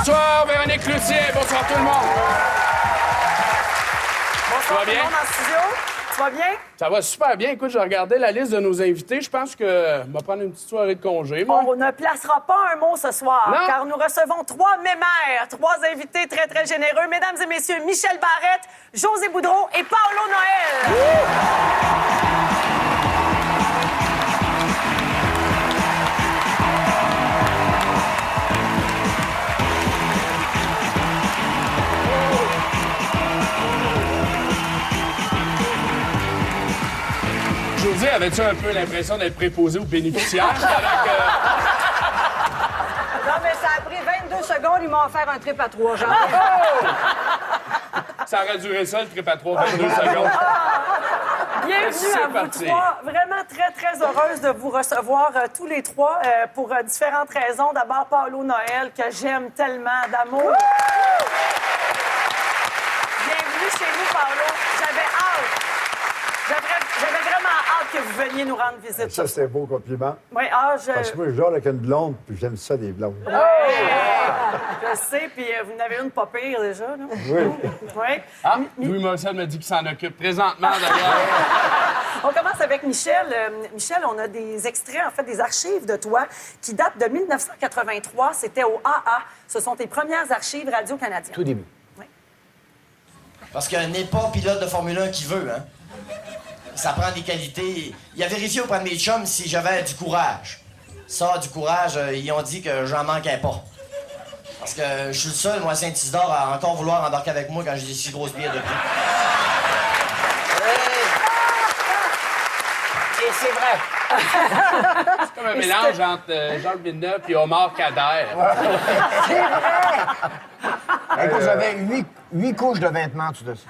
Bonsoir, Véronique Cloutier. Bonsoir, tout le monde. Bonsoir Ça va tout le bien? monde en studio. Tu vas bien? Ça va super bien. Écoute, j'ai regardé la liste de nos invités. Je pense que je vais prendre une petite soirée de congé, moi. On ne placera pas un mot ce soir, Non. car nous recevons 3 mémères, 3 invités très, très généreux. Mesdames et messieurs, Michel Barrette, José Boudreau et Paolo Noël. José, avais-tu un peu l'impression d'être préposé aux bénéficiaires? Non, mais ça a pris 22 secondes, ils m'ont offert un trip à 3 gens. Ça aurait duré ça, le trip à 3, 22 secondes. Bienvenue C'est à vous parti. 3. Vraiment très, très heureuse de vous recevoir tous les 3 pour différentes raisons. D'abord, Paolo Noël, que j'aime tellement d'amour. Bienvenue chez nous, Paolo. J'avais hâte. J'avais vraiment hâte que vous veniez nous rendre visite. Ça, c'est un beau compliment. Oui, Parce que moi, je dors avec une blonde, puis j'aime ça, des blondes. je sais, puis vous en avez une pas pire déjà. Là. Oui. Oui. Ah, Louis Morissette me dit qu'il s'en occupe présentement, d'ailleurs. On commence avec Michel. Michel, on a des extraits, en fait, des archives de toi qui datent de 1983. C'était au AA. Ce sont tes premières archives radio-canadiennes. Tout début. Parce qu'il n'est pas pilote de Formule 1 qui veut, hein. Ça prend des qualités. Il a vérifié auprès de mes chums si j'avais du courage. Ça, du courage, ils ont dit que j'en manquais pas. Parce que je suis le seul, moi, à Saint-Isidore, à encore vouloir embarquer avec moi quand j'ai des si grosses bières de prix. Et c'est vrai. C'est comme un mélange entre Jacques Villeneuve et Omar Kader. Écoute, j'avais 8 couches de vêtements tout de suite.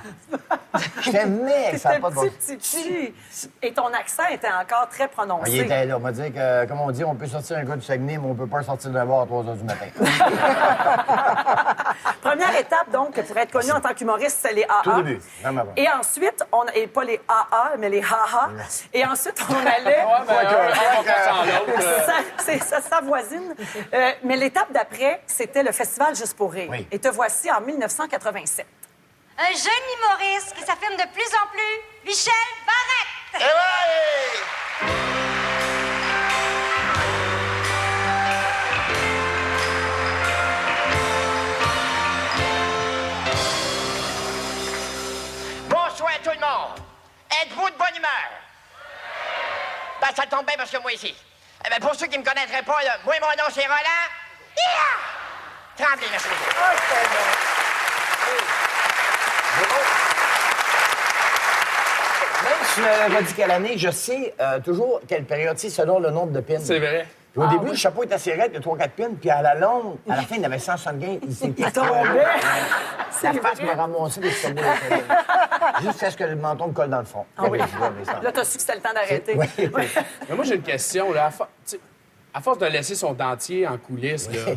J'étais mec, ça n'a C'était pas de bon sens. petit. Et ton accent était encore très prononcé. Il était là. On m'a dit que, comme on dit, on peut sortir un gars du Saguenay, mais on peut pas sortir d'un bar à 3 h du matin. Première étape, donc, pour être connu en tant qu'humoriste, c'est les AA. Tout début. Vraiment bon. Et ensuite, et pas les AA, mais les haha. Et ensuite, on allait... Ouais, ben, un va pas sans l'autre. Ça voisine. Mais l'étape d'après, c'était le festival Juste pour rire. Oui. Et te voici en 1987. Un jeune humoriste qui s'affirme de plus en plus, Michel Barrette. Bonsoir tout le monde. Êtes-vous de bonne humeur? Ben, ça tombe bien parce que moi ici. Eh ben, pour ceux qui me connaîtraient pas, là, moi, mon nom, c'est Roland. Yeah! Tremblay, merci beaucoup. Même si tu m'avais pas dit quelle année, je sais toujours quelle période, tu sais, selon le nombre de pins. C'est vrai. Puis au début, le chapeau était assez raide, il y a 3-4 pins, puis à la longue, à la fin, il y avait 175. Il s'est tombait. La face m'a ramassé des chapeaux. Juste à ce que le menton me colle dans le front. Ah oui. Là, t'as su que c'était le temps d'arrêter. Oui. Mais moi, j'ai une question. Là. À force de laisser son dentier en coulisses, là,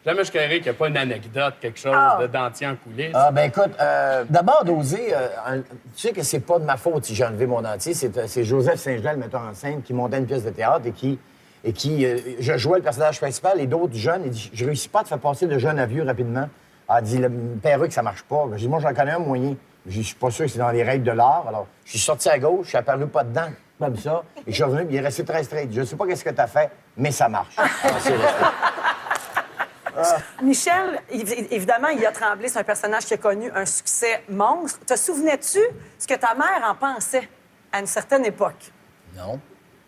jamais je créerais qu'il n'y a pas une anecdote, quelque chose de dentier en coulisses. Ah, ben écoute, d'abord, d'oser, tu sais que c'est pas de ma faute si j'ai enlevé mon dentier. C'est Joseph Saint-Jean, le metteur en scène, qui montait une pièce de théâtre et qui je jouais le personnage principal et d'autres jeunes. Il dit, je réussis pas à te faire passer de jeune à vieux rapidement. Elle dit, le perruque, ça marche pas. J'ai dit, moi, j'en connais un moyen. Je suis pas sûr que c'est dans les règles de l'art. Alors, je suis sorti à gauche, je suis apparu pas dedans, comme ça, et je suis revenu, puis il est resté très straight. Je sais pas qu'est-ce que t'as fait, mais ça marche. Alors, c'est resté. Michel, évidemment, il a tremblé. C'est un personnage qui a connu un succès monstre. Te souvenais-tu ce que ta mère en pensait à une certaine époque? Non.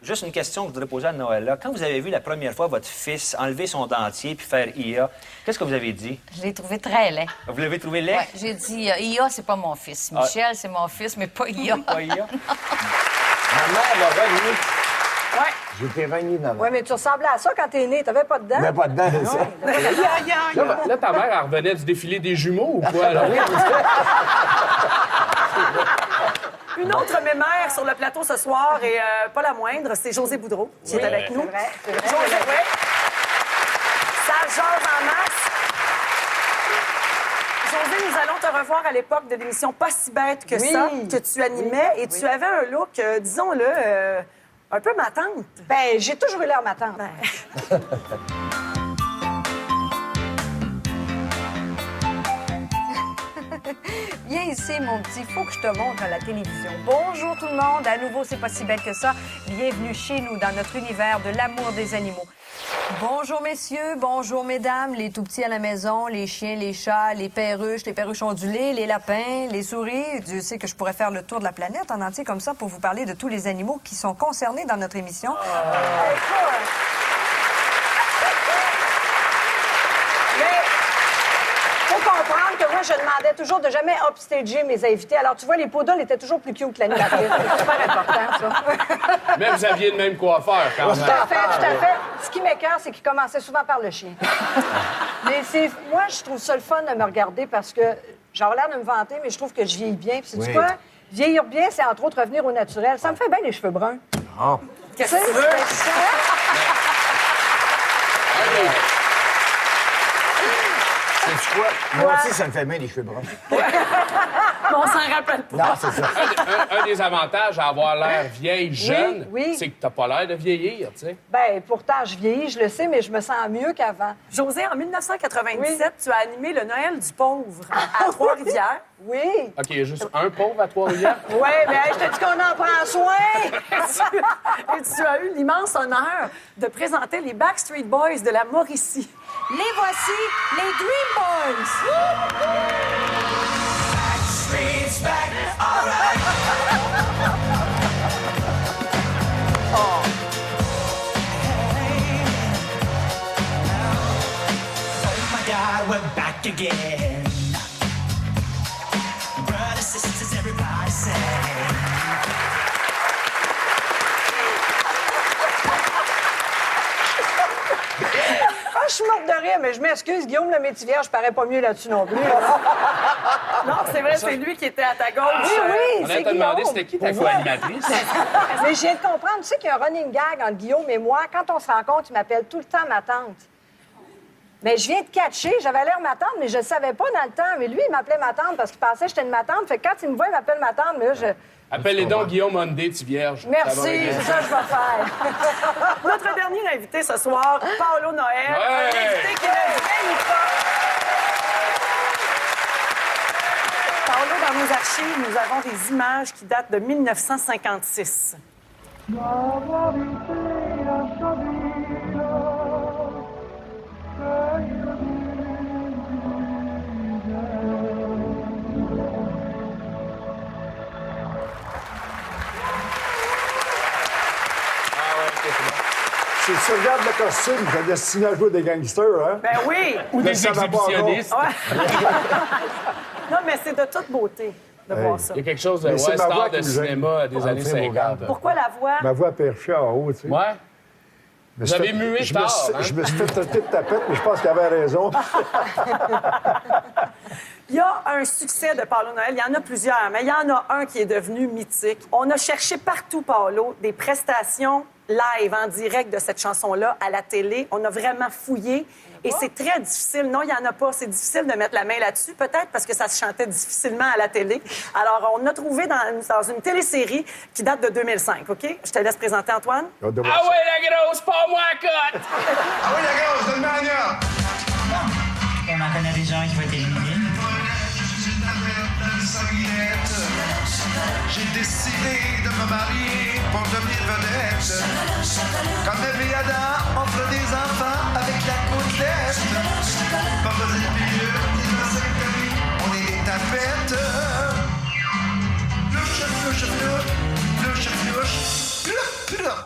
Juste une question que je voudrais poser à Noëlla. Quand vous avez vu la première fois votre fils enlever son dentier puis faire IA, qu'est-ce que vous avez dit? Je l'ai trouvé très laid. Vous l'avez trouvé laid? Ouais, j'ai dit, IA, c'est pas mon fils. Michel, c'est mon fils, mais pas IA. Pas IA? Ma mère m'a renié. Oui. J'étais renié de ma mère. Oui, mais tu ressemblais à ça quand t'es né. T'avais pas de dents? Mais pas dedans, c'est ça. Là, ta mère, elle revenait du défilé des jumeaux ou quoi? Là? Une autre mémère sur le plateau ce soir, et pas la moindre, c'est José Boudreau, qui est avec nous. C'est vrai. José, oui. Ça jase en masse. José, nous allons te revoir à l'époque de l'émission Pas si bête que ça, que tu animais, et tu avais un look, disons-le, un peu ma tante. Ben, j'ai toujours eu l'air ma tante. ici, mon petit. Faut que je te montre à la télévision. Bonjour tout le monde. À nouveau, c'est pas si belle que ça. Bienvenue chez nous dans notre univers de l'amour des animaux. Bonjour messieurs, bonjour mesdames, les tout petits à la maison, les chiens, les chats, les perruches ondulées, les lapins, les souris. Dieu sait que je pourrais faire le tour de la planète en entier comme ça pour vous parler de tous les animaux qui sont concernés dans notre émission. Faut comprendre que moi, je demandais toujours de jamais upstager mes invités. Alors, tu vois, les poodles étaient toujours plus cute que l'animatrice. C'est super important, ça. Mais vous aviez le même coiffeur, quand même. Tout à fait. Ce qui m'écoeure, c'est qu'il commençait souvent par le chien. Mais moi, je trouve ça le fun de me regarder parce que j'ai l'air de me vanter, mais je trouve que je vieillis bien. Puis, sais-tu quoi? Vieillir bien, c'est entre autres revenir au naturel. Ça me fait bien les cheveux bruns. Ah. Qu'est-ce que tu veux? C'est quoi? Moi aussi, ça me fait bien les cheveux bruns. On s'en rappelle pas. Non, c'est ça. Un des avantages à avoir l'air vieille, jeune, oui. c'est que t'as pas l'air de vieillir, tu sais. Ben, pourtant, je vieillis, je le sais, mais je me sens mieux qu'avant. José, en 1997, tu as animé le Noël du pauvre à Trois-Rivières. Oui. OK, il y a juste un pauvre à Trois-Rivières. Oui, mais je te dis qu'on en prend soin. Et tu as eu l'immense honneur de présenter les Backstreet Boys de la Mauricie. Les voici, les Dream Boys. We're back again. Brothers, sisters, everybody say. Je suis morte de rire, mais je m'excuse, Guillaume le Métivier, je parais pas mieux là-dessus non plus. Non, c'est vrai, c'est lui qui était à ta gauche. Oui, On c'est a te demandé Guillaume. c'était qui ta co-animatrice. Mais je viens de comprendre, tu sais qu'il y a un running gag entre Guillaume et moi. Quand on se rencontre, il m'appelle tout le temps ma tante. Mais je viens de catcher, j'avais l'air ma tante, mais je le savais pas dans le temps. Mais lui, il m'appelait ma tante parce qu'il pensait que j'étais une ma tante. Fait que quand il me voit, il m'appelle ma tante, mais là, je... Appelez donc Guillaume Mondé, tu vierge. Merci, Ça va régler. c'est ça que je vais faire. Notre dernier invité ce soir, Paolo Noël. Un invité qui ne vieillit pas. Paolo, dans nos archives, nous avons des images qui datent de 1956. Si tu regardes le costume, t'es destiné à jouer des gangsters, hein? Ben oui! Ou des ça va pas exhibitionnistes. Ouais. Non, mais c'est de toute beauté de voir ça. Il y a quelque chose de Mais c'est ma star voix de qui me gêne. cinéma des années c'est beau, 50. Pourquoi la voix? Ma voix perchée en haut, tu sais. Ouais. Mais Vous avez mué je me tard, suis- hein? Je me suis fait traiter de tapette, mais je pense qu'il avait raison. Il y a un succès de Paolo Noël. Il y en a plusieurs, mais il y en a un qui est devenu mythique. On a cherché partout, Paolo, des prestations live, en direct de cette chanson-là à la télé. On a vraiment fouillé. Et c'est très difficile. Non, il n'y en a pas. C'est difficile de mettre la main là-dessus, peut-être parce que ça se chantait difficilement à la télé. Alors, on a trouvé dans une télésérie qui date de 2005, OK? Je te laisse présenter, Antoine. Ah ouais, la grosse, pas moi à cote! Ah oui, la grosse, donne-moi un gars. On en connaît des gens qui vont être éliminés. J'ai décidé de me marier pour devenir vedette. Comme Ève et Adam, on fera des enfants avec la côtelette. Pas besoin de milieu, ni de secteur, on est des tapettes. Flouche, flouche, flouche, flouche, flouche, flouche, flouche.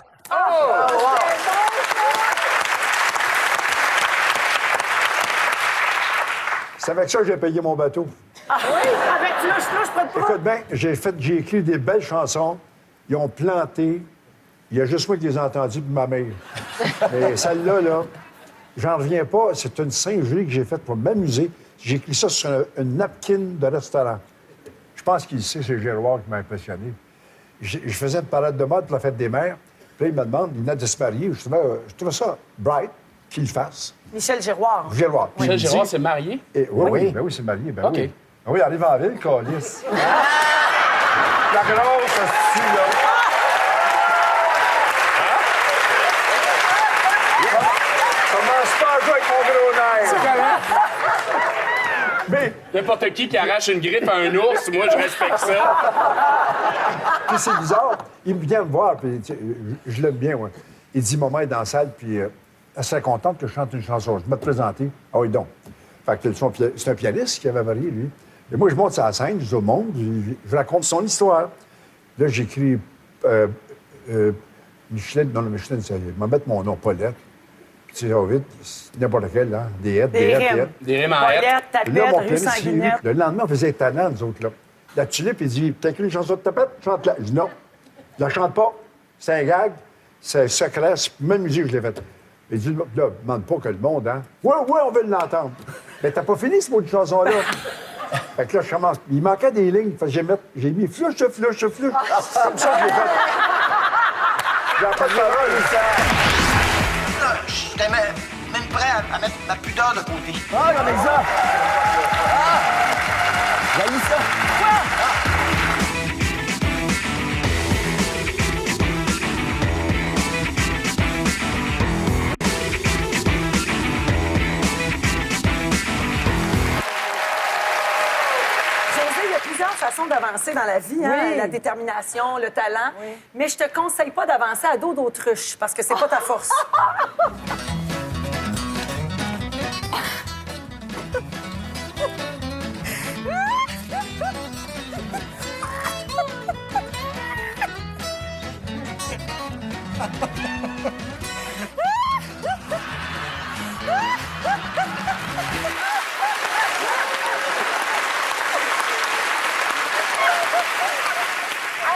C'est avec ça que j'ai payé mon bateau. Ah oui? Avec Flouche, pas de pas. Écoute bien, j'ai écrit des belles chansons. Ils ont planté. Il y a juste moi qui les ai entendues, puis ma mère. Mais celle-là, là, j'en reviens pas. C'est une singerie que j'ai faite pour m'amuser. J'ai écrit ça sur une napkin de restaurant. Je pense qu'il sait, c'est Giroir qui m'a impressionné. Je faisais une parade de mode pour la fête des mères. Puis là, il me demande, il venait de se marier. Je trouvais ça bright qu'il le fasse. Michel Giroir. Giroir. Puis il Michel me Giroir dit- s'est marié? Et, oui, ben oui, c'est marié. Ben OK. oui. Ah oui, il arrive en ville, câlisse. La grosse, hostie, là. Commence pas à jouer avec mon gros nerf. Mais N'importe qui arrache une griffe à un ours, moi, je respecte ça. Puis c'est bizarre. Il vient me voir, puis je l'aime bien, moi. Il dit, maman est dans la salle, puis elle serait contente que je chante une chanson. Je vais te présenter. Ah oui, donc. Fait que c'est un pianiste qui avait varié, lui. Et moi, je monte sur la scène, je dis au monde, je raconte son histoire. Là, j'écris Micheline, non, Micheline, c'est, je vais mettre mon nom, Paulette. Puis tu sais, vite, n'importe quel, là. Des rimes. Des rimes en Paulette, hête. tapette, rue Sanguinette. Sanguinette. Le lendemain, on faisait talent, nous autres, là. La tulipe, il dit, t'as écrit une chanson de tapette? Chante-la. Je dis, non, je la chante pas. C'est un gag, c'est secret, c'est même musique, je l'ai faite. Il dit, là, demande pas que le monde, hein. Oui, on veut l'entendre. Mais t'as pas fini ce mot de chanson-là. Fait que là, je commence. Il manquait des lignes. Fait que j'ai mis fluche. C'est comme ça que j'ai fait. J'ai entendu Je serais même prêt à mettre ma pudeur de côté. Ah, regardez ça! Ah! J'ai eu ça! José, il y a plusieurs façons d'avancer dans la vie, hein? Oui. La détermination, le talent. Oui. Mais je te conseille pas d'avancer à dos d'autruche parce que c'est pas ta force.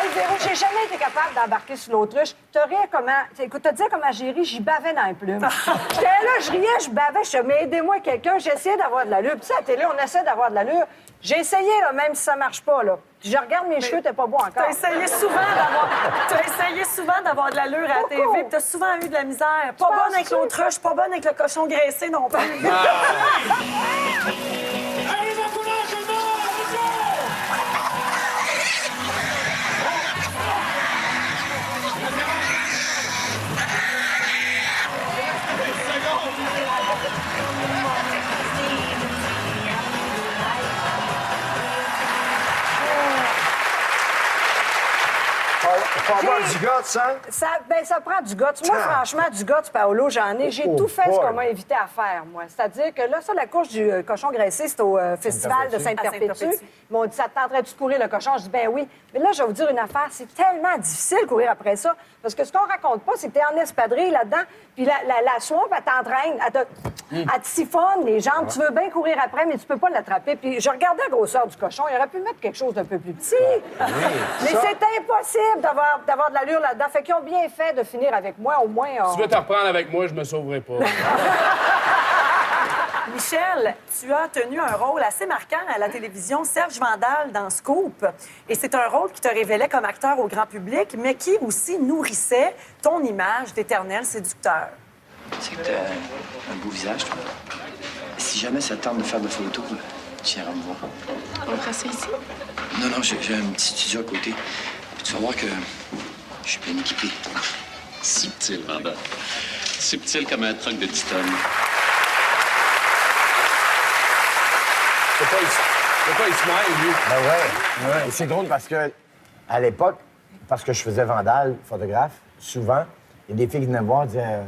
Hey, Véro, j'ai jamais été capable d'embarquer sur l'autruche. Te rire comment... Écoute, te dire comment j'ai ri, j'y bavais dans les plumes. J'étais là, je riais, je bavais, je disais, mais aidez-moi quelqu'un, j'essayais d'avoir de l'allure. Puis ça, à la télé, on essaie d'avoir de l'allure. J'ai essayé, là, même si ça marche pas, là. Puis je regarde mes cheveux, t'es pas beau encore. T'as essayé souvent d'avoir de l'allure à la TV, puis t'as souvent eu de la misère. Pas bonne avec l'autruche, pas bonne avec le cochon graissé non plus. Faut avoir du guts, hein? Ça prend du guts. Moi, franchement, du guts, Paolo, j'en ai. J'ai tout fait ce qu'on m'a invité à faire, moi. C'est-à-dire que là, ça, la course du cochon graissé, c'est au festival de Sainte-Perpétue. Ils m'ont dit, ça te tenterait-tu de courir le cochon? Je dis, ben oui. Mais là, je vais vous dire une affaire, c'est tellement difficile de courir après ça. Parce que ce qu'on raconte pas, c'est que t'es en espadrille là-dedans, puis la swamp, elle t'entraîne, elle te siphonne les jambes. Tu veux bien courir après, mais tu peux pas l'attraper. Puis je regardais la grosseur du cochon, il aurait pu mettre quelque chose d'un peu plus petit. Mais c'est impossible d'avoir de l'allure là-dedans. Fait qu'ils ont bien fait de finir avec moi, au moins. Si tu veux te reprendre avec moi, je me sauverai pas. Michel, tu as tenu un rôle assez marquant à la télévision, Serge Vandal dans Scoop. Et c'est un rôle qui te révélait comme acteur au grand public, mais qui aussi nourrissait ton image d'éternel séducteur. C'est que t'as un beau visage, toi. Si jamais ça te tente de faire de photos, tu iras me voir. On fera ça ici? Non, j'ai un petit studio à côté. Puis tu vas voir que je suis bien équipé. Subtil, Vanda. Subtil comme un truc de 10 tonnes. C'est pas il se mêle, lui. Ben ouais. Et c'est drôle parce que, à l'époque, parce que je faisais Vandal, photographe, souvent, il y a des filles qui venaient me voir et disaient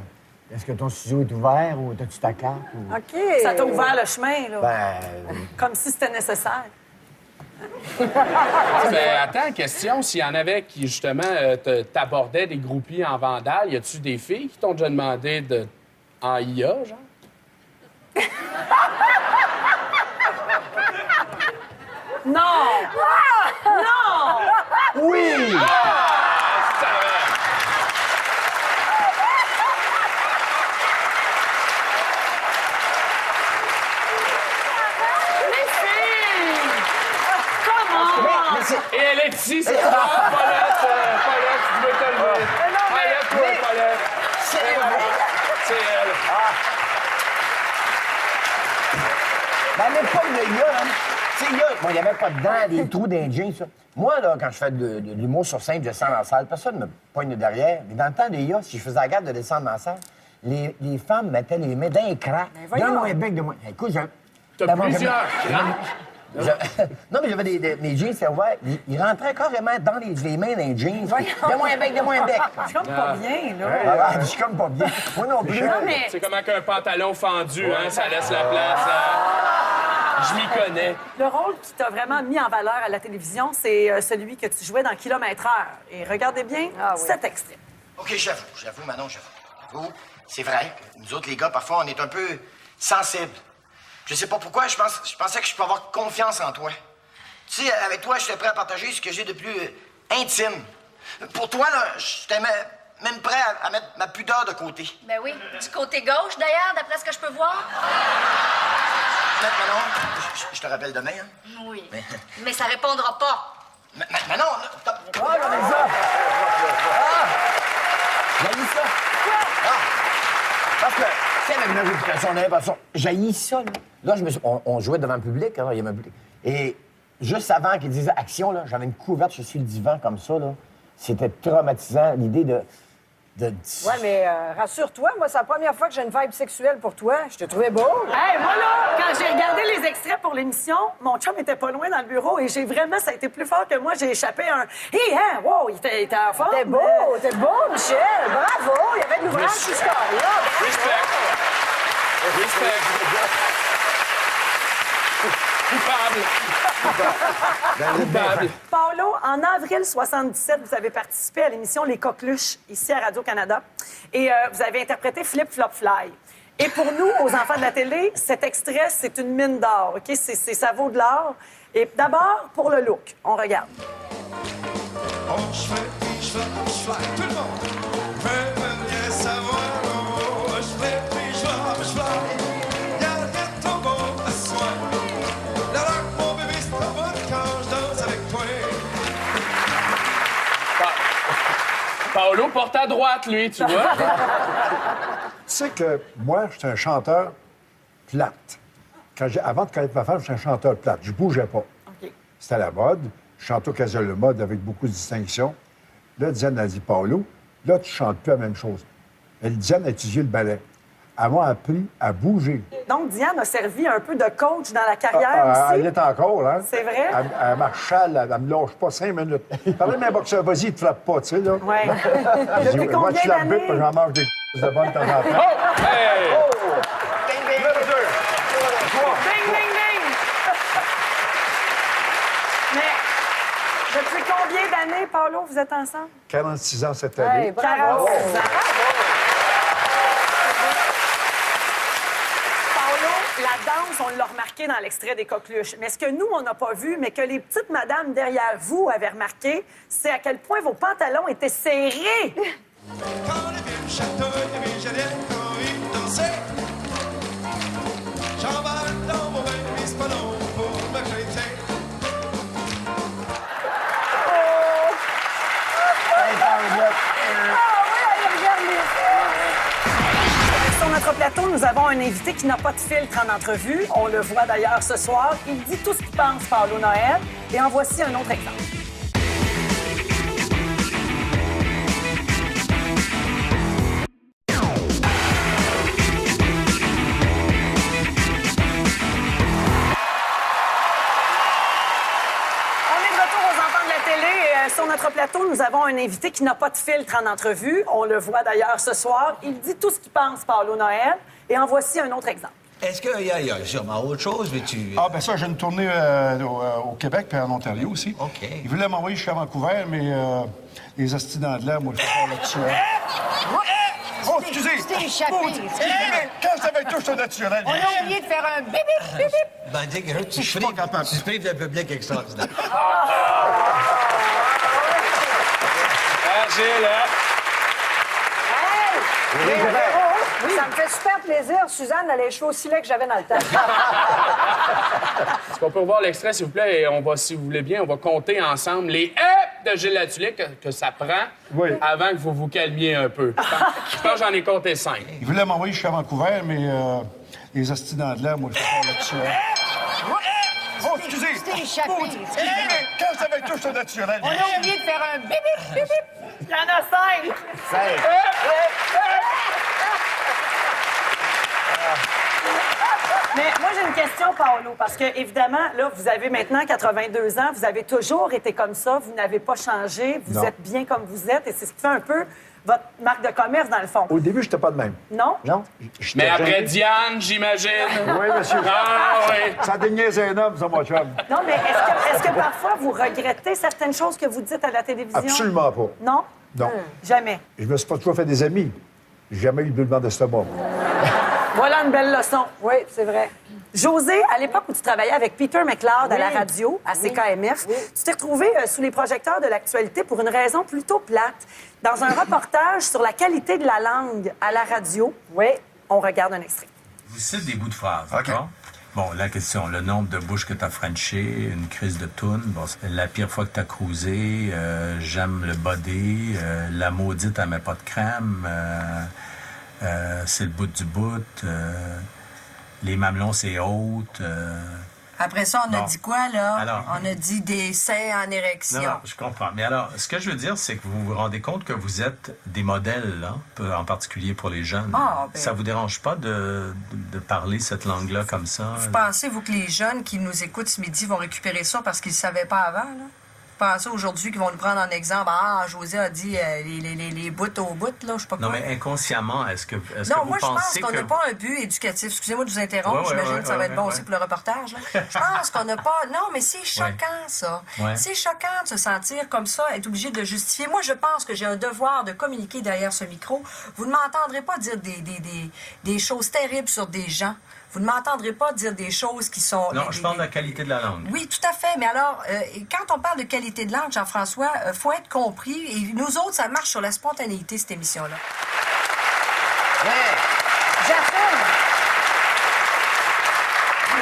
est-ce que ton studio est ouvert ou t'as-tu ta carte? Ou... OK. Ça t'a ouvert le chemin, là. Ben... Comme si c'était nécessaire. Ben, attends, question, s'il y en avait qui, justement, t'abordaient des groupies en Vandal, y a-tu des filles qui t'ont déjà demandé en IA, genre? Non! Non! Oui! Les filles! Comment? Et elle est ici, c'est ça? Paulette, tu veux te lever. Paulette, Paulette. C'est elle! C'est elle. Ben, à l'époque de IA, hein, tu sais, bon, il n'y avait pas de dents, des trous d'un jean, ça. Moi, là, quand je fais de l'humour sur scène, je descends dans la salle, personne ne me poigne derrière. Mais dans le temps des IA, si je faisais la garde de descendre dans la salle, les femmes mettaient les mains d'un crack, d'un moins bec de moi. Écoute, T'as plusieurs cracks? Non, mais j'avais mes jeans, c'est ouais, ils rentraient carrément dans les mains dans les jeans. Donne-moi un bec, donne-moi un bec. Je suis comme pas bien, là. Je suis comme pas bien. Moi non plus. Non, mais... C'est comme qu'un pantalon fendu, hein, ça laisse la place. Je m'y connais. Le rôle qui t'a vraiment mis en valeur à la télévision, c'est celui que tu jouais dans Kilomètre-heure. Et regardez bien cet extrait. OK, j'avoue, Manon, j'avoue. C'est vrai que nous autres, les gars, parfois, on est un peu sensibles. Je sais pas pourquoi, je pensais que je peux avoir confiance en toi. Tu sais, avec toi, j'étais prêt à partager ce que j'ai de plus intime. Pour toi, là, j'étais même prêt à mettre ma pudeur de côté. Ben oui, du côté gauche, d'ailleurs, d'après ce que je peux voir. Manon, je te rappelle demain, hein? Oui. Mais ça répondra pas. Manon, Oh, j'en ai ça! J'haïs ça! Parce que, tu sais, avec ma réputation, on avait pas ça. J'haïs ça, là. Là, on jouait devant le public, hein, il y avait un public. Et juste avant qu'ils disaient action, là, j'avais une couverte, je suis le divan comme ça, là. C'était traumatisant, l'idée de... Ouais, mais rassure-toi, moi, c'est la première fois que j'ai une vibe sexuelle pour toi. Je te trouvais beau. Hey, moi, là, quand j'ai regardé les extraits pour l'émission, mon chum était pas loin dans le bureau et ça a été plus fort que moi. J'ai échappé un « Hé, hein, wow, il était en forme. » T'es beau, Michel. Bravo. Il y avait de l'ouvrage jusqu'à là. Respect. Coupable. Paolo, en avril 77, vous avez participé à l'émission Les Coqueluches, ici à Radio-Canada. Et vous avez interprété Flip Flop Fly. Et pour nous, aux enfants de la télé, cet extrait, c'est une mine d'or, OK? Ça vaut de l'or. Et d'abord, pour le look, on regarde. Je fly, tout le monde veut bien savoir. Je fly. Y'a rien de trop beau à soi. La rock, mon bébé, c'est pas bon quand je danse avec toi. Paolo porte à droite, lui, tu vois? Tu sais que moi, j'étais un chanteur plate. Avant de connaître ma femme, j'étais un chanteur plate. Je bougeais pas. OK. C'était à la mode. Je chantais au Casa Le Mode avec beaucoup de distinctions. Là, Diane a dit, Paolo, là, tu chantes plus la même chose. Diane a étudié le ballet. Elle m'a appris à bouger. Donc, Diane a servi un peu de coach dans la carrière aussi. Elle est encore, hein? C'est vrai? Elle marche, elle me lâche pas 5 minutes. Parlez de un boxeur, vas-y, il te frappe pas, tu sais, là. Oui. Depuis combien d'années? Je la bute, j'en mange des de bonne de temps en temps. Oh! Hey! Ding, ding! Ding, ding, ding! Mais depuis combien d'années, Paolo, vous êtes ensemble? 46 ans cette année. Hey, bravo. 46 ans. La danse, on l'a remarqué dans l'extrait des Coqueluches. Mais ce que nous, on n'a pas vu, mais que les petites madames derrière vous avaient remarqué, c'est à quel point vos pantalons étaient serrés. Quand les villes chatouillent, les Jeannettes ont envie de danser. J'emballe dans mon bain, mais c'est pas long pour me craquer. Sur notre plateau, nous avons un invité qui n'a pas de filtre en entrevue. On le voit d'ailleurs ce soir. Il dit tout ce qu'il pense, Paolo Noël. Et en voici un autre exemple. Sur notre plateau, nous avons un invité qui n'a pas de filtre en entrevue. On le voit d'ailleurs ce soir. Il dit tout ce qu'il pense, Paolo Noël. Et en voici un autre exemple. Est-ce qu'il y a sûrement autre chose, mais tu... Ah, ben ça, j'ai une tournée au Québec puis en Ontario aussi. OK. Ils voulaient m'envoyer jusqu'à Vancouver, mais les hosties d'anglais, moi, je fais pas là-dessus. Oh, excusez! Tu t'es échappé. Quand je t'avais tout, c'est naturel. On a oublié de faire un bip, bip, bip, bip. Ben, dis que tu prives le public extraordinaire. Gilles, hein? Oui, ça me fait super plaisir. Suzanne a les cheveux aussi laids que j'avais dans le temps. Est-ce qu'on peut revoir l'extrait, s'il vous plaît? Et on va, si vous voulez bien, on va compter ensemble les « de Gilles Latulippe que ça prend avant que vous vous calmiez un peu. Je pense que j'en ai compté 5. Ils voulaient m'envoyer jusqu'à Vancouver, mais les hosties d'anglais, moi, je fais pas là-dessus. Oh, excusez! Tu t'es échappé. Quand je t'avais tout, c'est naturel. On a oublié de faire un bip, bip, bip, bip. Il y en a 5! 5. Mais moi, j'ai une question, Paolo, parce que, évidemment, là, vous avez maintenant 82 ans, vous avez toujours été comme ça, vous n'avez pas changé, vous êtes bien comme vous êtes, et c'est ce qui fait un peu votre marque de commerce, dans le fond. Au début, j'étais pas de même. Non? Non. Mais après Diane, j'imagine. Oui, monsieur. Ah, oui. Ça déniaise un homme, ça, mon chum. Non, mais est-ce que parfois vous regrettez certaines choses que vous dites à la télévision? Absolument pas. Non? Non. Jamais. Je me suis pas toujours fait des amis. J'ai jamais eu de brûlement d'estomac. Voilà une belle leçon. Oui, c'est vrai. José, à l'époque où tu travaillais avec Peter McLeod à la radio, à CKMF, tu t'es retrouvé sous les projecteurs de l'actualité pour une raison plutôt plate. Dans un reportage sur la qualité de la langue à la radio, on regarde un extrait. Vous citez des bouts de phrases, d'accord? Bon, la question, le nombre de bouches que t'as frenché, une crise de toune, bon, la pire fois que t'as cruisé, j'aime le body, la maudite, elle met pas de crème, c'est le bout du bout, les mamelons, c'est haute. Après ça, on a dit quoi, là? Alors, on a dit des seins en érection. Non, je comprends. Mais alors, ce que je veux dire, c'est que vous vous rendez compte que vous êtes des modèles, là, en particulier pour les jeunes. Ah, ben... Ça vous dérange pas de parler cette langue-là comme ça? Vous pensez, vous, que les jeunes qui nous écoutent ce midi vont récupérer ça parce qu'ils ne savaient pas avant, là? Vous pensez aujourd'hui qu'ils vont nous prendre en exemple? Ah, José a dit les bouts au bout, là, je sais pas quoi. Non, mais inconsciemment, est-ce que non, vous moi, je pense pensez qu'on n'a pas un but éducatif. Excusez-moi de vous interrompre. J'imagine que ça va être bon aussi pour le reportage. Là. Je pense qu'on n'a pas... Non, mais c'est choquant, ça. Ouais. C'est choquant de se sentir comme ça, être obligé de le justifier. Moi, je pense que j'ai un devoir de communiquer derrière ce micro. Vous ne m'entendrez pas dire des choses terribles sur des gens. Vous ne m'entendrez pas dire des choses qui sont... Non, je parle de la qualité de la langue. Oui, tout à fait. Mais alors, quand on parle de qualité de langue, Jean-François, faut être compris. Et nous autres, ça marche sur la spontanéité, cette émission-là. J'affirme.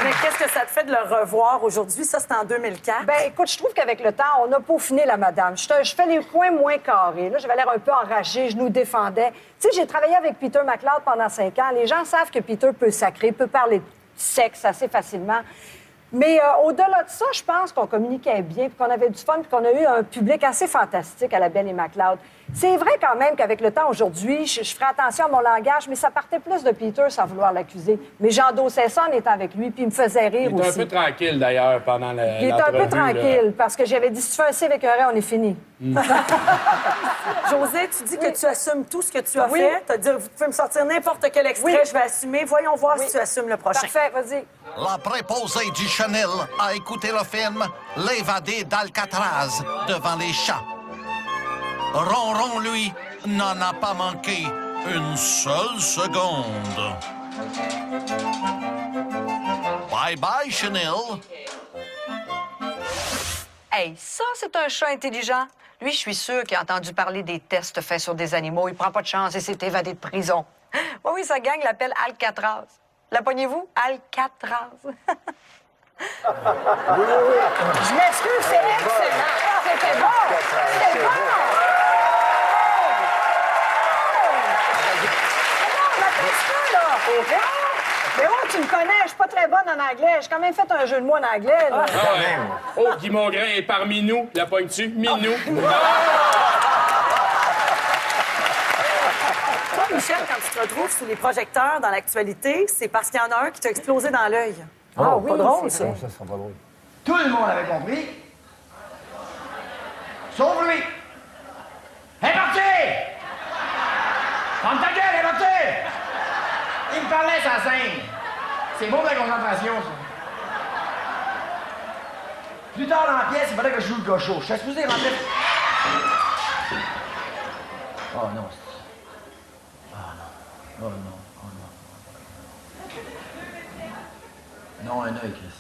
Mais qu'est-ce que ça te fait de le revoir aujourd'hui? Ça, c'est en 2004. Ben, écoute, je trouve qu'avec le temps, on a peaufiné la madame. Je fais les points moins carrés. Là, j'avais l'air un peu enragée, je nous défendais. Tu sais, j'ai travaillé avec Peter McLeod pendant 5 ans. Les gens savent que Peter peut sacrer, peut parler de sexe assez facilement. Mais au-delà de ça, je pense qu'on communiquait bien, puis qu'on avait du fun, puis qu'on a eu un public assez fantastique à la Belle et McLeod. C'est vrai quand même qu'avec le temps, aujourd'hui, je ferai attention à mon langage, mais ça partait plus de Peter sans vouloir l'accuser. Mais j'endossais ça en étant avec lui, puis il me faisait rire aussi. Il était un peu tranquille, d'ailleurs, pendant l'entrevue. Il était un peu tranquille, parce que j'avais dit, si tu fais un C avec un ré, on est fini. José, tu dis que tu assumes tout ce que tu as fait. Tu as dit, vous pouvez me sortir n'importe quel extrait, je vais assumer. Voyons voir si tu assumes le prochain. Parfait, vas-y. La préposée du Chanel a écouté le film L'évadé d'Alcatraz devant les chats. Ronron, lui, n'en a pas manqué une seule seconde. Bye bye, Chanel. Hey, ça, c'est un chat intelligent. Lui, je suis sûre qu'il a entendu parler des tests faits sur des animaux. Il prend pas de chance et s'est évadé de prison. Oui, sa gang l'appelle Alcatraz. La pognez-vous? Alcatraz. Je m'excuse, c'est excellent. C'était bon. C'était bon. Mais oh, tu me connais, je suis pas très bonne en anglais. J'ai quand même fait un jeu de mots en anglais. Là. Ah ouais. Oh, Guy Mongrain est parmi nous. La pogne-tu? Minou. Toi, Michel, quand tu te retrouves sous les projecteurs dans l'actualité, c'est parce qu'il y en a un qui t'a explosé dans l'œil. Ah oui, pas drôle, ça. Ça sera pas drôle. Tout le monde avait compris. Sauf lui. Elle est partie! Ferme ta gueule, elle est partie! Il me parlait sa scène. C'est beau de la concentration, ça. Plus tard dans la pièce, il fallait que je joue le gaucho. Je suis supposé rentrer. Oh non. Oh non. Oh non. Oh non. Non, un œil, Chris.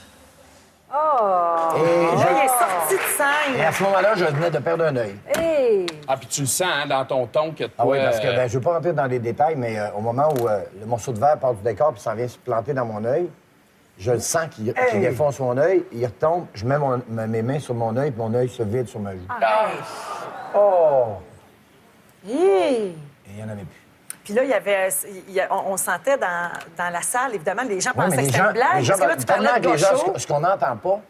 Oh! Et il est sorti de scène. Et à ce moment-là, je venais de perdre un œil. Hey. Ah, puis tu le sens, hein, dans ton ton que toi... Ah oui, parce que je ne veux pas rentrer dans les détails, mais au moment où le morceau de verre part du décor puis s'en vient se planter dans mon œil, je le sens qu'il défonce mon œil, il retombe, je mets mes mains sur mon œil, puis mon œil se vide sur ma joue. Ah. Oh! Hey. Et il n'y en avait plus. Puis là, on sentait dans la salle, évidemment, les gens Ouais, pensaient mais que c'était une blague. Parce que là, tu parlais de gaucho. Ce qu'on n'entend pas,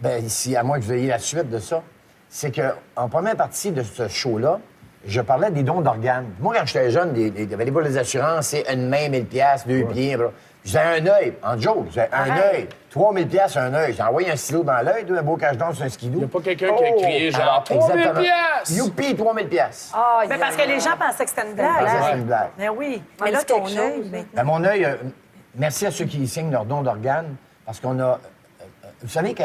ben ici, à moins que vous ayez la suite de ça, c'est qu'en première partie de ce show-là, je parlais des dons d'organes. Moi, quand j'étais jeune, il y avait des boules d'assurance, c'est une main, 1000 piastres, 2 pieds. Bla. J'ai un œil, en joke, j'ai un œil. 3000 pièces un œil. J'ai envoyé un stylo dans l'œil, un beau cache-don sur un skidoo. Il n'y a pas quelqu'un qui a crié genre 3000 pièces. Youpi, 3000 pièces. Mais parce que les gens pensaient que c'était une blague. C'est une blague. Mais oui. Mais là, ton œil, Ben, mon œil, merci à ceux qui signent leur don d'organes, parce qu'on a... vous savez que...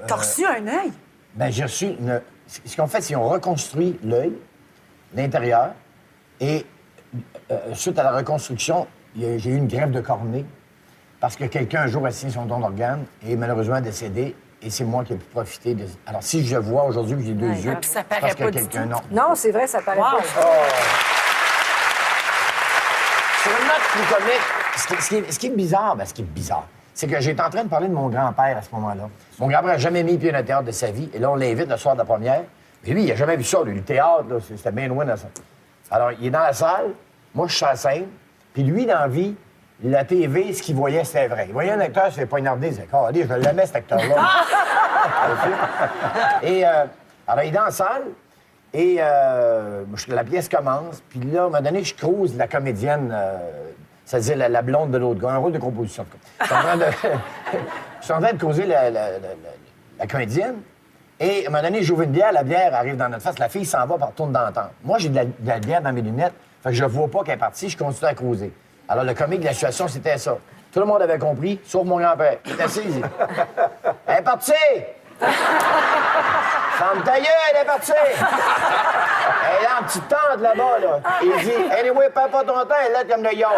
T'as reçu un œil? Ben, j'ai reçu une... Ce qu'ils ont fait, c'est qu'ils ont reconstruit l'œil, l'intérieur, et suite à la reconstruction, j'ai eu une greffe de cornée, parce que quelqu'un un jour a signé son don d'organes et malheureusement décédé, et c'est moi qui ai pu profiter de... Alors, si je vois aujourd'hui que j'ai deux yeux, puis ça c'est paraît parce que pas du quelqu'un... tout. Non, c'est vrai, ça paraît pas. Sur une note plus comique, ce qui est bizarre, c'est que j'étais en train de parler de mon grand-père à ce moment-là. Mon grand-père n'a jamais mis pied dans le théâtre de sa vie, et là, on l'invite le soir de la première. Mais lui, il n'a jamais vu ça, lui, le théâtre, là, c'était bien loin de ça. Alors, il est dans la salle, moi, je suis à la scène, puis lui, dans la vie, la TV, ce qu'il voyait, c'était vrai. Il voyait un acteur, il se fait poignarder, il disait, « allez, je l'aimais, cet acteur-là. » Et, alors, il est dans la salle, et la pièce commence, puis là, à un moment donné, je crouse la comédienne, c'est-à-dire la blonde de l'autre gars, un rôle de composition. Je suis en train de causer la comédienne, et à un moment donné, j'ouvre une bière, la bière arrive dans notre face, la fille s'en va, puis retourne dans la tente. Moi, j'ai de la bière dans mes lunettes, fait que je vois pas qu'elle est partie, je continue à causer. Alors, le comique de la situation, c'était ça. Tout le monde avait compris, sauf mon grand-père. Il était assis, il dit, « Elle est partie! » Ferme ta gueule, elle est partie! Elle est en petite tente là-bas, là. Il dit, « Anyway, perds pas ton temps, elle est là comme le yacht. »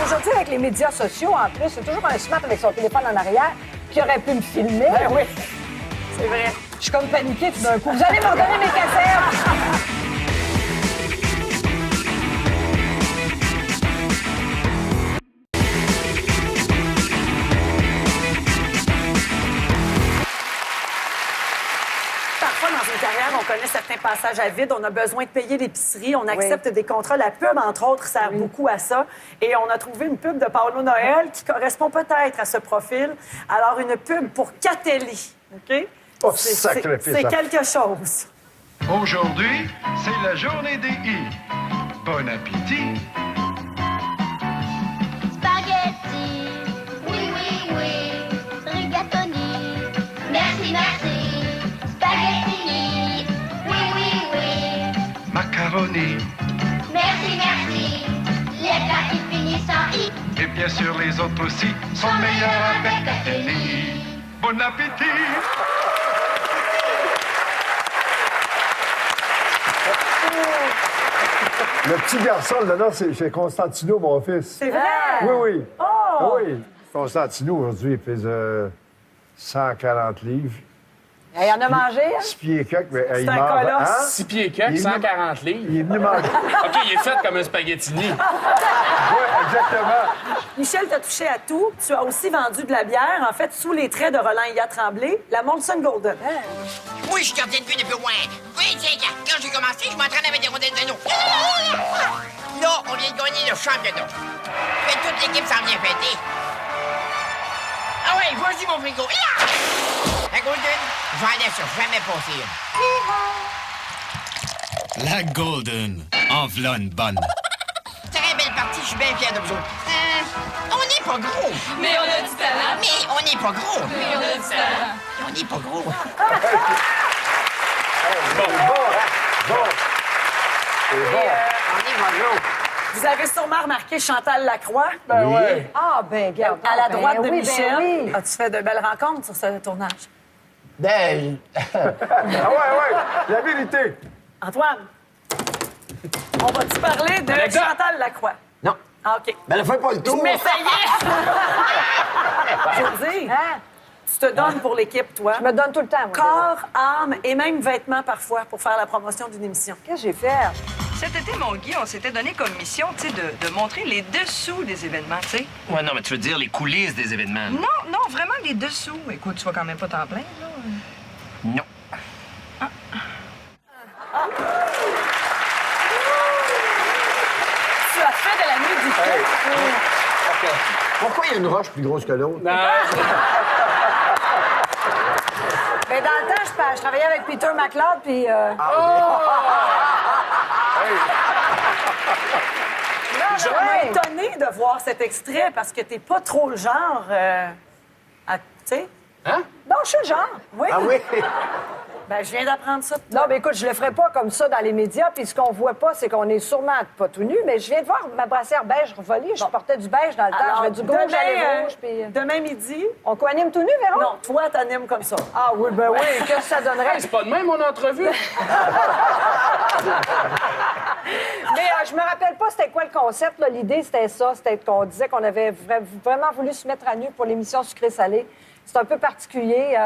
Aujourd'hui, avec les médias sociaux, en plus, c'est toujours un smart avec son téléphone en arrière qui aurait pu me filmer. Ben oui, c'est vrai. Je suis comme paniquée tout d'un coup. Vous allez me redonner mes cassettes! On connaît certains passages à vide, on a besoin de payer l'épicerie, on accepte des contrats. La pub, entre autres, sert beaucoup à ça. Et on a trouvé une pub de Paolo Noël qui correspond peut-être à ce profil. Alors, une pub pour Catelli, OK? Oh, c'est quelque chose. Aujourd'hui, c'est la journée des I. Bon appétit! Spaghetti, oui, oui, oui. Rigatoni, merci, merci. Spaghetti, oui, oui, oui. Macaroni. Merci, merci. Les plats qui finissent en I. Et bien sûr, les autres aussi sont meilleurs avec Catelli. Bon appétit! Le petit garçon, là, c'est Constantino, mon fils. C'est vrai? Oui, oui. Oh! Oui. Constantino, aujourd'hui, il pèse 140 livres. Il en a mangé, hein? 6 pieds quelques, mais C'est il un mange. colosse. Hein? 6 pieds quelques, 140 livres. Il est venu manger. OK, il est fait comme un spaghettini. Oui, exactement. Michel, tu as touché à tout. Tu as aussi vendu de la bière, en fait, sous les traits de Roland Ia Tremblay, la Molson Golden. Oui, je suis gardien de but depuis au moins 25 ans. Quand j'ai commencé, je m'entraînais avec des rondelles de vélo. Là, on vient de gagner le championnat. Mais toute l'équipe s'en vient fêter. Ah ouais, vas-y, mon frigo. La Golden, j'en laisse jamais passer une. La Golden, en v'là une bonne. Très belle partie, je suis bien fier de vous autres. On n'est pas gros. Mais on a du talent. Mais on n'est pas gros. Mais on a du talent. On n'est pas gros. On est pas gros. Vous avez sûrement remarqué Chantal Lacroix. Ben oui. Ah, ben, regarde. À la droite de oui, Michel. Ben oui. As-tu fait de belles rencontres sur ce tournage? Ben, Ah ouais, la vérité. Antoine, on va-tu parler de Anecdote. Chantal Lacroix? non. Ah, OK. Ben, elle fait pas le tour. Mais ça y est! Je veux dire, Hein? tu te donnes pour l'équipe, toi. Je me donne tout le temps, moi. Corps, âme et même vêtements parfois pour faire la promotion d'une émission. Qu'est-ce que j'ai fait? Cet été, mon Guy, on s'était donné comme mission, tu sais, de montrer les dessous des événements, tu sais. Ouais, non, mais tu veux dire les coulisses des événements. Non, non, vraiment les dessous. Écoute, tu vas quand même pas t'en plaindre, là. Non. Tu as fait de la nudité. Pourquoi il y a une roche plus grosse que l'autre? Non, Ben, dans le temps, je travaillais avec Peter McLeod, puis... Je suis étonnée de voir cet extrait parce que t'es pas trop le genre tu sais? Hein? Non, je suis le genre. Oui. Ah oui? Ben, je viens d'apprendre ça. Non, mais écoute, je le ferai pas comme ça dans les médias, puis ce qu'on voit pas, c'est qu'on est sûrement pas tout nu, mais je viens de voir ma brassière beige revolée. Je portais du beige dans le temps, Alors, j'avais du rouge à les rouges, puis... Demain midi... On co-anime tout nu, Véron? Non, toi, t'animes comme ça. Ah oui, ben oui, qu'est-ce que ça donnerait? C'est pas de même, mon entrevue. Mais je me rappelle pas c'était quoi le concept, là. L'idée, c'était ça, c'était qu'on disait qu'on avait vraiment voulu se mettre à nu pour l'émission Sucré-Salé. C'est un peu particulier...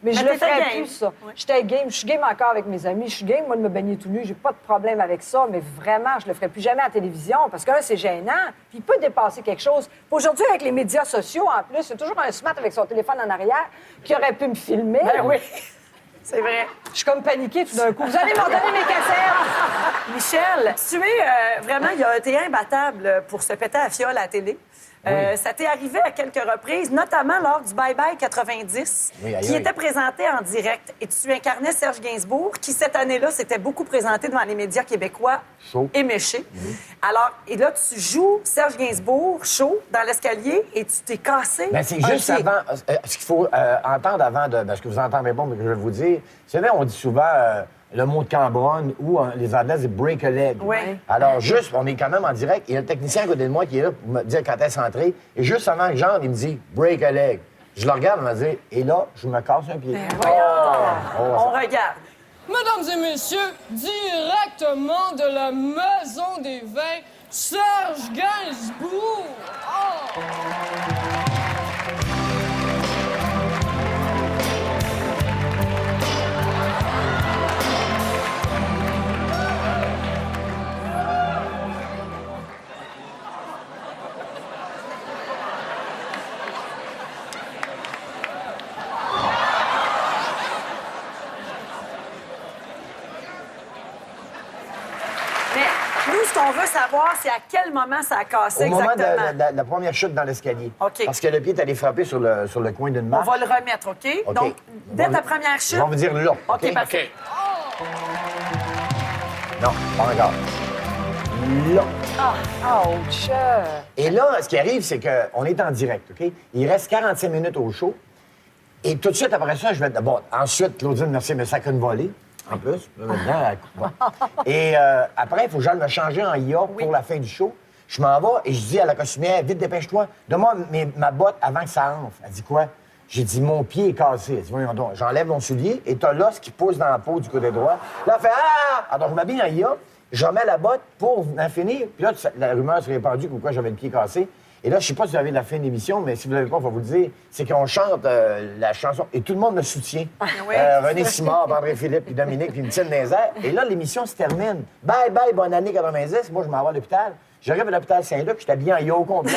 mais je le ferais plus, ça. Ouais. J'étais game. Je suis game encore avec mes amis. Je suis game, moi, de me baigner tout nu. J'ai pas de problème avec ça, mais vraiment, je le ferais plus jamais à la télévision parce que là, c'est gênant. Puis il peut dépasser quelque chose. Puis aujourd'hui, avec les médias sociaux, en plus, c'est toujours un smart avec son téléphone en arrière qui aurait pu me filmer. Ben oui. C'est vrai. Je suis comme paniquée tout d'un coup. Vous allez m'en donner mes cassettes! Michel, tu es vraiment, t'es imbattable pour se péter à la fiole à la télé. Ça t'est arrivé à quelques reprises, notamment lors du Bye Bye 90, qui était présenté en direct. Et tu incarnais Serge Gainsbourg, qui cette année-là s'était beaucoup présenté devant les médias québécois éméchés. Alors, et là, tu joues Serge Gainsbourg, chaud, dans l'escalier, et tu t'es cassé. Ben, c'est juste avant. Ce qu'il faut entendre avant de. Ben, ce que vous entendez pas, mais que je vais vous dire. Vous savez, on dit souvent. Le mot de Cambronne ou les Anglais, c'est break a leg. Oui. Alors, juste, on est quand même en direct. Il y a le technicien à côté de moi qui est là pour me dire quand elle est centrée. Et juste avant que j'entre, il me dit break a leg. Je le regarde, il me dit, et là, je me casse un pied. On regarde. Mesdames et messieurs, directement de la Maison des Vins, Serge Gainsbourg. Oh! Ce qu'on veut savoir, c'est à quel moment ça a cassé Au moment exactement. de la première chute dans l'escalier. OK. Parce que le pied est allé frapper sur le coin d'une marche. On va le remettre, OK? Donc, dès ta première chute... On va vous dire là. OK, parfait. Non, pas encore. Là. Ah, ouch! Et là, ce qui arrive, c'est qu'on est en direct, OK? Il reste 45 minutes au show. Et tout de suite après ça, je vais... Bon, ensuite, Claudine Mercier me sacre une volée. En plus, maintenant, bon. Et après, il faut que j'aille me changer en IA pour la fin du show. Je m'en vais et je dis à la costumière, vite, dépêche-toi, donne-moi ma botte avant que ça enfle. Elle dit quoi? J'ai dit, mon pied est cassé. Elle dit, voyons donc, j'enlève mon soulier et t'as l'os qui pousse dans la peau du côté droit. Là, elle fait, ah! Alors, je m'habille en IA, je remets la botte pour en finir. Puis là, la rumeur s'est répandue comme quoi j'avais le pied cassé. Et là, je sais pas si vous avez la fin de l'émission, mais si vous l'avez pas, on va vous le dire. C'est qu'on chante la chanson et tout le monde me soutient. René Simard, André Philippe, puis Dominique, puis une tienne des airs. Et là, l'émission se termine. Bye bye, bonne année 90. Moi, je m'en vais à l'hôpital. J'arrive à l'hôpital Saint-Luc, je suis habillé en yo complet.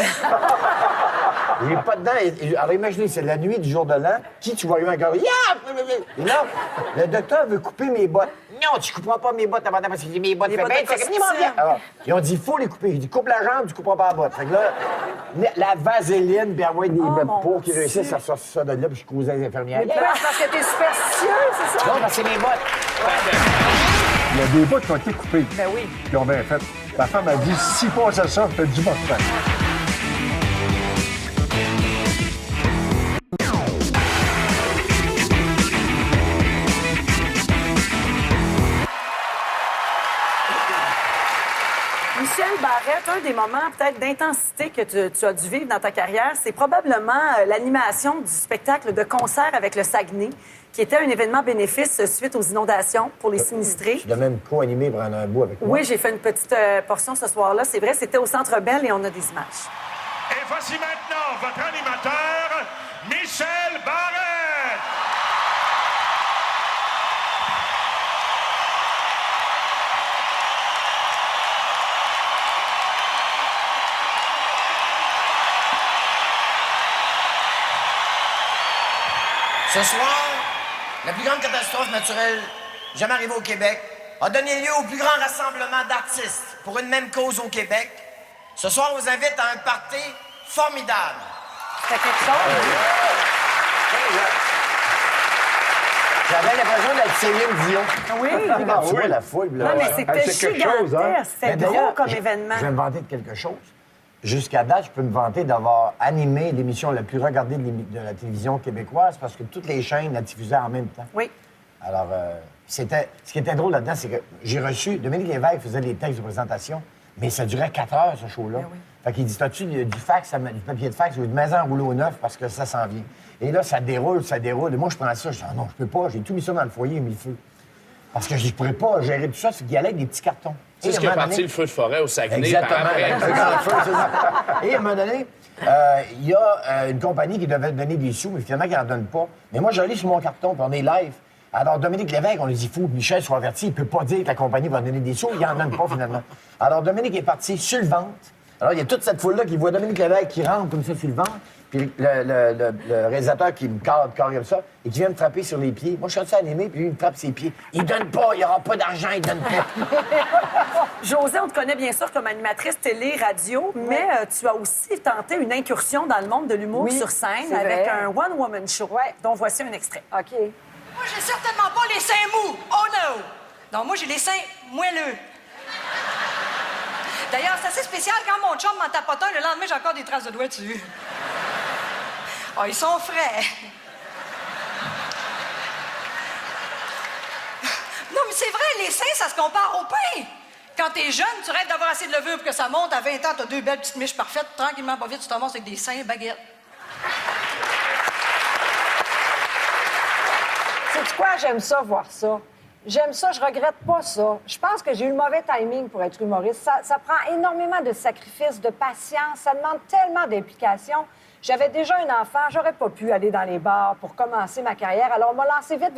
Il n'est pas dedans. Alors, imaginez, c'est la nuit du jour de l'an. Qui tu vois arriver encore? Et là, le docteur veut couper mes bottes. Non, tu couperas pas mes bottes avant parce que mes bottes fait bien. Alors, ils ont dit, il faut les couper. Il dit, coupe la jambe, tu couperas pas la botte. Fait que là, la vaseline, puis avoir des peaux qui réussissent à sortir ça de là, puis je causais les infirmières. Mais parce que t'es superstitieux, c'est ça? Non, parce que c'est mes bottes. Il y a des bouts qui ont été coupés. Ben oui. Ils ont bien fait. Ma femme a dit, si passait ça, fais du mortel. Michel Barrette, un des moments peut-être d'intensité que tu as dû vivre dans ta carrière, c'est probablement l'animation du spectacle de concert avec le Saguenay, qui était un événement bénéfice suite aux inondations pour les sinistrés. Tu l'as même co-animé pendant un bout avec moi. Oui, j'ai fait une petite portion ce soir-là. C'est vrai, c'était au Centre Bell et on a des images. Et voici maintenant votre animateur, Michel Barrette! Ce soir, la plus grande catastrophe naturelle jamais arrivée au Québec a donné lieu au plus grand rassemblement d'artistes pour une même cause au Québec. Ce soir, on vous invite à un party formidable. C'est quelque chose? J'avais l'impression d'être Céline Dion. Oui. Regarde, tu vois la foule. Là. Non, mais c'était c'est quelque chose, hein? gigantesque. C'était Mais gros d'ailleurs, comme événement. Je vais me vanter de quelque chose. Jusqu'à date, je peux me vanter d'avoir animé l'émission la plus regardée de la télévision québécoise parce que toutes les chaînes la diffusaient en même temps. Oui. Alors, ce qui était drôle là-dedans, c'est que j'ai reçu... Dominique Lévesque faisait les textes de présentation, mais ça durait 4 heures, ce show-là. oui. Fait qu'il dit, t'as-tu du fax, du papier de fax ou de maison roulée au neuf parce que ça s'en vient. Et là, ça déroule. Et moi, je prends ça, je dis, ah non, je peux pas. J'ai tout mis ça dans le foyer, mis le feu. Parce que je pourrais pas gérer tout ça, c'est qu'il y allait avec des petits cartons. C'est ce qui a parti le feu de forêt au Saguenay. Exactement. Par après. Et à un moment donné, il y a une compagnie qui devait donner des sous, mais finalement, qui n'en donne pas. Mais moi, je lis sur mon carton, puis on est live. Alors, Dominique Lévesque, on lui dit, il faut que Michel soit averti. Il ne peut pas dire que la compagnie va donner des sous. Il n'en donne pas, finalement. Alors, Dominique est parti sur le ventre. Alors, il y a toute cette foule-là qui voit Dominique Lévesque qui rentre comme ça sur le ventre. Puis le réalisateur qui me cadre comme ça et qui vient me frapper sur les pieds. Moi, je suis assez animé, puis lui, il me frappe ses pieds. Il donne pas, il n'y aura pas d'argent, il donne pas. Josée, on te connaît bien sûr comme animatrice télé, radio, mais tu as aussi tenté une incursion dans le monde de l'humour sur scène avec un one-woman show, dont voici un extrait. OK. Moi, j'ai certainement pas les seins mous. Oh no! Non, moi, j'ai les seins moelleux. D'ailleurs, c'est assez spécial quand mon chum m'en tapote un, le lendemain, j'ai encore des traces de doigts dessus. Oh, ils sont frais. Non, mais c'est vrai, les seins, ça se compare au pain. Quand t'es jeune, tu rêves d'avoir assez de levure pour que ça monte. À 20 ans, t'as 2 belles petites miches parfaites. Tranquillement, pas vite, tu t'amasses avec des seins baguettes. Sais-tu quoi? J'aime ça, voir ça. J'aime ça, je regrette pas ça. Je pense que j'ai eu le mauvais timing pour être humoriste. Ça prend énormément de sacrifices, de patience. Ça demande tellement d'implication. J'avais déjà un enfant, j'aurais pas pu aller dans les bars pour commencer ma carrière. Alors, on m'a lancé vite,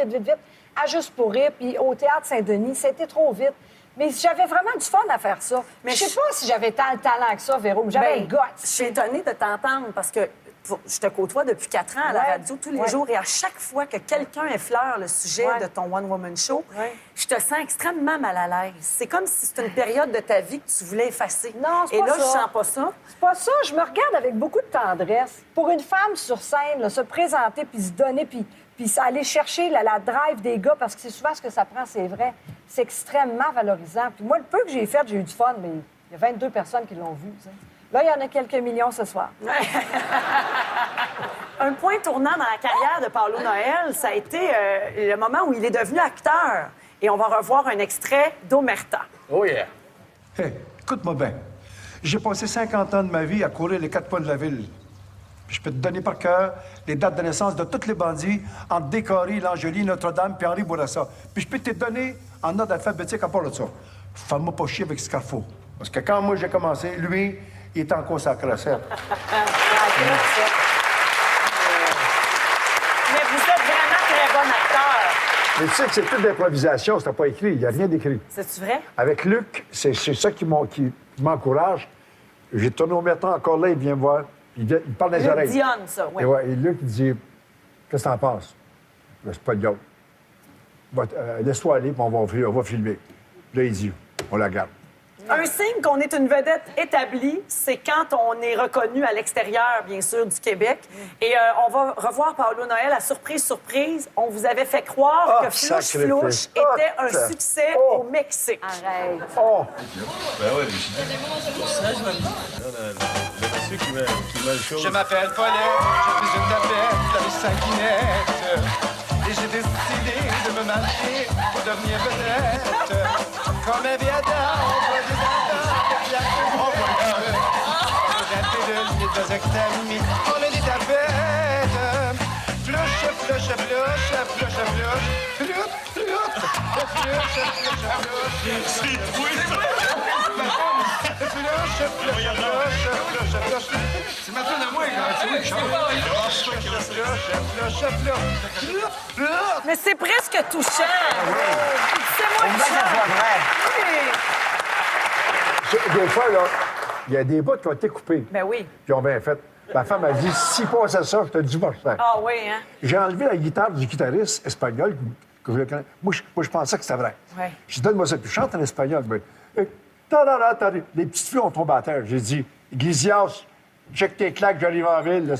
à Juste pour rire, puis au Théâtre Saint-Denis. C'était trop vite. Mais j'avais vraiment du fun à faire ça. Mais je sais pas si j'avais tant de talent que ça, Véro, mais j'avais le guts. Je suis étonnée de t'entendre parce que je te côtoie depuis 4 ans à la radio tous les jours et à chaque fois que quelqu'un effleure le sujet de ton one-woman show, je te sens extrêmement mal à l'aise. C'est comme si c'était une période de ta vie que tu voulais effacer. Non, c'est et pas là, ça. je sens pas ça. C'est pas ça. Je me regarde avec beaucoup de tendresse. Pour une femme sur scène, là, se présenter puis se donner puis aller chercher la drive des gars, parce que c'est souvent ce que ça prend, c'est vrai. C'est extrêmement valorisant. Puis moi, le peu que j'ai fait, j'ai eu du fun, mais il y a 22 personnes qui l'ont vu, t'sais. Là, il y en a quelques millions ce soir. Un point tournant dans la carrière de Paolo Noël, ça a été le moment où il est devenu acteur. Et on va revoir un extrait d'Omerta. Oh yeah! Hey, écoute-moi bien. J'ai passé 50 ans de ma vie à courir les 4 coins de la ville. Puis je peux te donner par cœur les dates de naissance de tous les bandits entre Décoré, L'Angely, Notre-Dame puis Henri Bourassa. Puis je peux te donner en ordre alphabétique à part de ça. Fais-moi pas chier avec Scarfo. Parce que quand moi j'ai commencé, lui, il était encore sa recette. Mais vous êtes vraiment très bon acteur. Mais tu sais que c'est toute d'improvisation, c'était pas écrit, il n'y a rien d'écrit. C'est-tu vrai? Avec Luc, c'est ça qui m'encourage. J'ai tourné au métro encore là, il vient me voir. Il parle dans les oreilles. Luc Dionne, ça, oui. Et Luc, il dit, qu'est-ce que t'en penses? Là, c'est pas le gars. Laisse-toi aller, puis on va filmer. Là, il dit, on la garde. Un signe qu'on est une vedette établie, c'est quand on est reconnu à l'extérieur, bien sûr, du Québec. Et on va revoir Paolo Noël à surprise. On vous avait fait croire que Flouche Flouche était un succès au Mexique. Arrête. Ben ouais, Je m'appelle Paulette, je suis une tapette dans les sanguinettes. Et j'ai décidé de me marier pour devenir vedette. Comme un viadin, on voit des enfants, on voit de amis, on est des tapettes. Flouche, flouche, flouche, flouche, flouche, c'est ma tourne à moi, Mais c'est presque touchant. C'est moi Des fois, là, il y a des bouts qui ont été coupés. Ben oui. Puis on bien fait. Ma femme a dit, si passait ça, je te dis pas ça. Ah oui, hein? J'ai enlevé la guitare du guitariste espagnol que je connais. Moi, je pensais que c'était vrai. Ouais. Je dis, donne-moi ça, puis je chante en espagnol. Mais, les petites filles ont tombé à terre. J'ai dit, Guizias, check tes claques, j'arrive en ville. Là,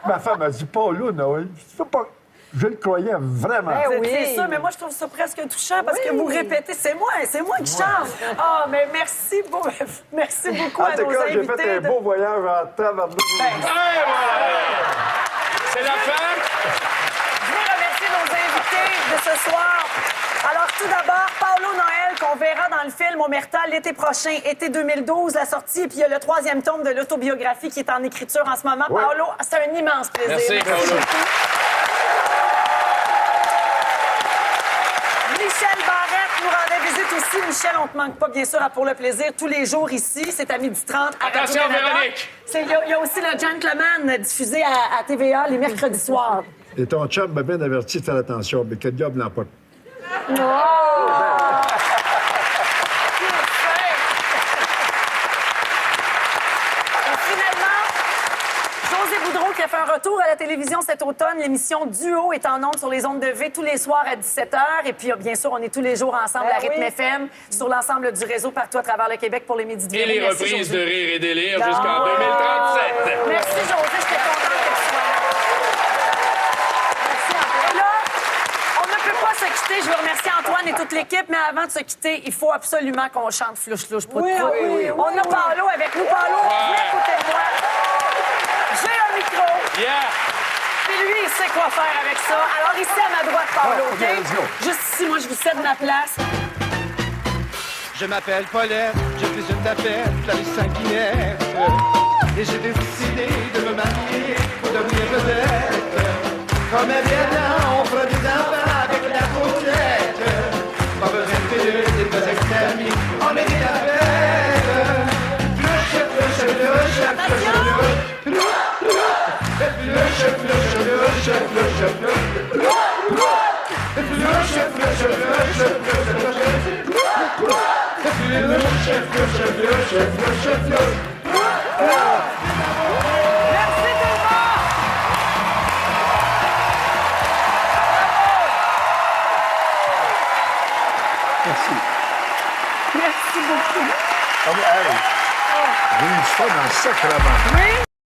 ma femme a dit, Paolo, Noël, tu peux pas. Je le croyais vraiment. C'est ça, mais moi, je trouve ça presque touchant parce que vous répétez, c'est moi qui chante. Ah, mais merci beaucoup En à tout nos cas, j'ai invités. fait un beau voyage en tabarnak. C'est la fin. Je veux remercier nos invités de ce soir. Alors, tout d'abord, Paolo Noël, qu'on verra dans le film Omerta l'été prochain, été 2012, la sortie. Puis il y a le 3e tome de l'autobiographie qui est en écriture en ce moment. Ouais. Paolo, c'est un immense plaisir. Merci, Paolo. Michel Barrette nous rendait visite aussi. Michel, on te manque pas, bien sûr, à Pour le plaisir, tous les jours ici. C'est à 12h30 à Attention, Radio-Canada. Véronique. Il y a aussi le Gentleman diffusé à TVA les mercredis soirs. Et ton chum m'a bien averti de faire attention, mais quel diable n'en pas. Oh! Et finalement, José Boudreau qui a fait un retour à la télévision cet automne. L'émission Duo est en ondes sur les ondes de V tous les soirs à 17h. Et puis, bien sûr, on est tous les jours ensemble à Rythme FM sur l'ensemble du réseau partout à travers le Québec pour les midis de Et les Merci, reprises José. de Rire et Délire jusqu'en 2037. Merci, José. J'étais contente que tu sois là. Merci, Antoine. Et là, on ne peut pas se quitter. Je veux remercier Antoine et toute l'équipe, mais avant de se quitter, il faut absolument qu'on chante Flouche, Flouche, Prout, Prout. On a Paolo avec nous. Paolo, viens à côté de moi. J'ai un micro. Yeah! Puis lui, il sait quoi faire avec ça. Alors ici, à ma droite, Paolo, OK? let's go. Juste ici, moi, je vous cède ma place. Je m'appelle Paulette, je suis une tapette, la rue Saint-Guinette. Et j'ai décidé de me marier pour devenir vedette. Comme un vietnam, on fera des enfants avec la côtelette. Pas besoin de pilule, des deux extermis, on est des tapettes. Flouche, flouche, flouche, flouche, flouche. Flouche, flouche, flouche, flouche, flouche. Flouche, flouche, flouche, flouche, flouche. Merci tout le monde! Merci. Merci beaucoup. Ah, mais, hey, j'ai eu du fun dans le sacrement. Oui?